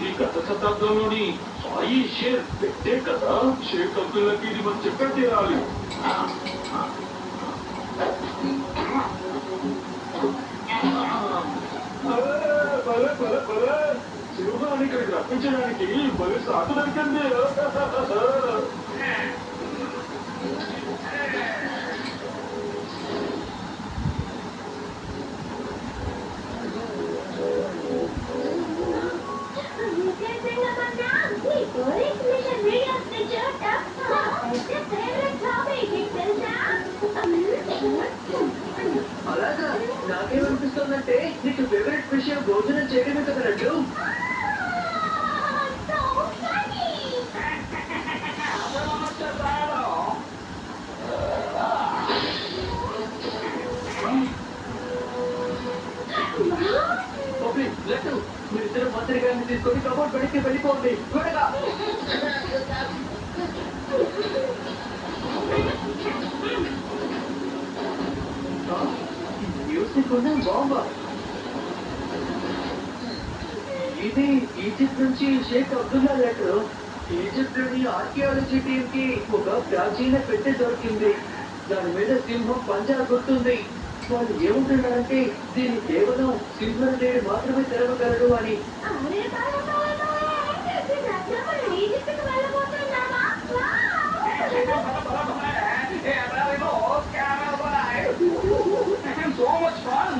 ఇది గత శతాబ్దంలోని సాయి షేర్ పెట్టే కదా. షేక్ అబ్దుల్లాకి ఇది మనం చెప్పే తీరాలి. సింహాన్ని ఇక్కడికి రప్పించడానికి బలి సాకు దొరికింది. అలాగా నాకేమనిపిస్తుందంటే నీకు ఫేవరెట్ విషయం భోజనం చేయడమే కదా లడ్డు. లడ్డు మీరిద్దరు మంత్రి గారిని తీసుకొని కబోర్డ్ బడికి వెళ్ళిపోండి త్వరగా. మ్యూజిక్ ఉన్న బాంబా. ఇది ఈజిప్ట్ నుంచి షేక్ అబ్దుల్లా లెటర్. ఈజిప్ట్ లోని ఆర్కియాలజీ టీమ్ కి ఒక ప్రాచీన పెట్టె దొరికింది. దాని మీద సింహం పంజా గుర్తుంది. వాళ్ళు ఏమంటున్నారంటే దీన్ని కేవలం సింహనుడు మాత్రమే తెరవగలడు అని. So much fun!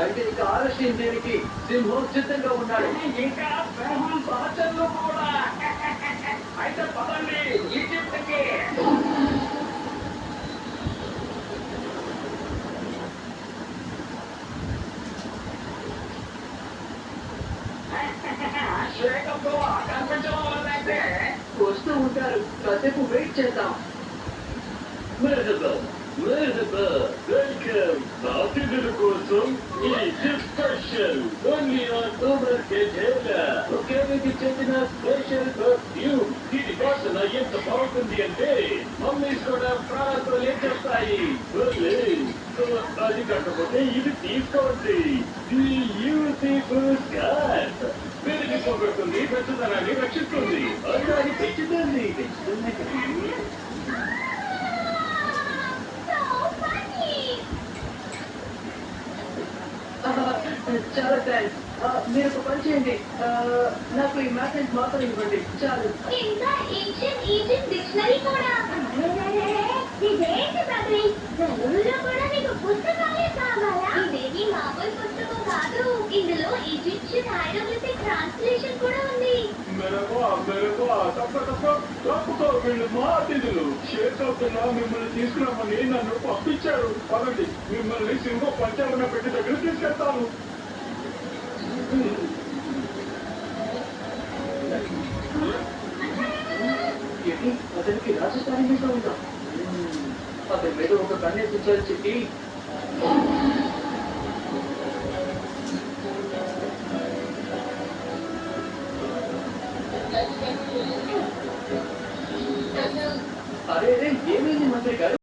అయితే ఇక ఆలస్యం దేనికి? సింహం సిద్ధంగా ఉన్నాడు. ఇంకా సింహం సహచరులు కూడా. అయితే పదండి ఈజిప్ట్కి. వస్తూ ఉంటారు, కాసేపు వెయిట్ చేద్దాం. వెల్కమ్. అతిథుల కోసం Egypt special only on over కేజేలా. ఒకేకి చెందిన స్పెషల్ పర్ఫ్యూమ్. దీని వాసన ఎంత బాగుంటుంది అంటే మమ్మీస్ కూడా ప్రాణాలు లేచేస్తాయి. అది కాకపోతే ఇది తీసుకోండి. Beautiful scarf. పెరిగి పోగొడుతుంది, పెద్దతనాన్ని రక్షిస్తుంది. అది పెంచుతుంది. చాలా థ్యాంక్స్. మీరు ఒక పని చేయండి, నాకు ఈ మ్యాసేజ్ మాత్రం ఇవ్వండి చాలు. ఇంకా ఏన్షియంట్ ఈజిప్ట్ డిక్షనరీ కూడా. ఇదేంటి బద్రి, తెలుగులో కూడా నీకు పుస్తకాలే కావాలా? ఇదేమి మామూలు పుస్తకం కాదు. ఇందులో ఈజిప్షియన్ హైరోగ్లిఫిక్ ట్రాన్స్లేషన్ కూడా ఉంది. తప్పుకో, వీళ్ళు మా అతిథులు. షేక్ అబ్దుల్లా మిమ్మల్ని తీసుకురామని నన్ను పంపించారు. పదండి, మిమ్మల్ని సింహ పంచాలన్న పెట్టి దగ్గర తీసుకెళ్తాను. అతనికి రాజస్థానీ మీద ఉందా? అతని మీద ఒక కన్నేసించాలని చెప్పి